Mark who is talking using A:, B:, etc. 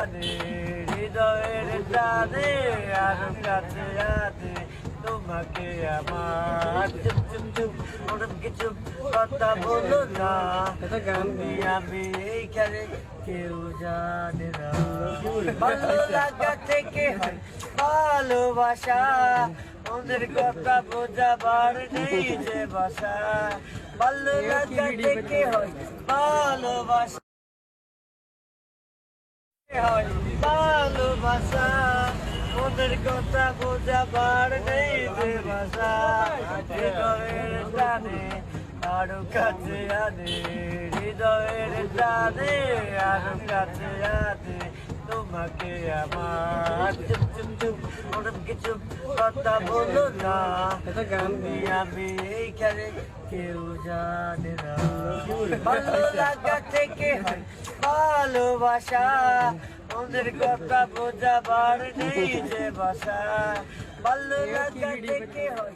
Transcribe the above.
A: হৃদয়ের টানে আরো কাছে আনে তোমাকে আমার চুপ চুপ চুপ ওরম কিছু কথা বলো না তুমি আমি এইখানে কেউ জানে না ভালো লাগা থেকে হয় ভালোবাসা ওদের কথা বোঝাবার নেই যে ভাষা ভালো লাগা থেকে হয় ভালোবাসা হয় ভালোবাসা ওদের কথা বোঝাবার নেই যে ভাষা হৃদয়ের টানে আরো কাছে আনে হৃদয়ের টানে আরো কাছে আনে তোমাকে আমার চুপ চুপ চুপ ওরম কিছু কথা বলো না তুমি আমি এইখানে কেউ জানে না ভালো লাগা থেকে হয় ভালোবাসা ওদের কথা বোঝাবার নেই যে ভাষা ভালো লাগা থেকে হয়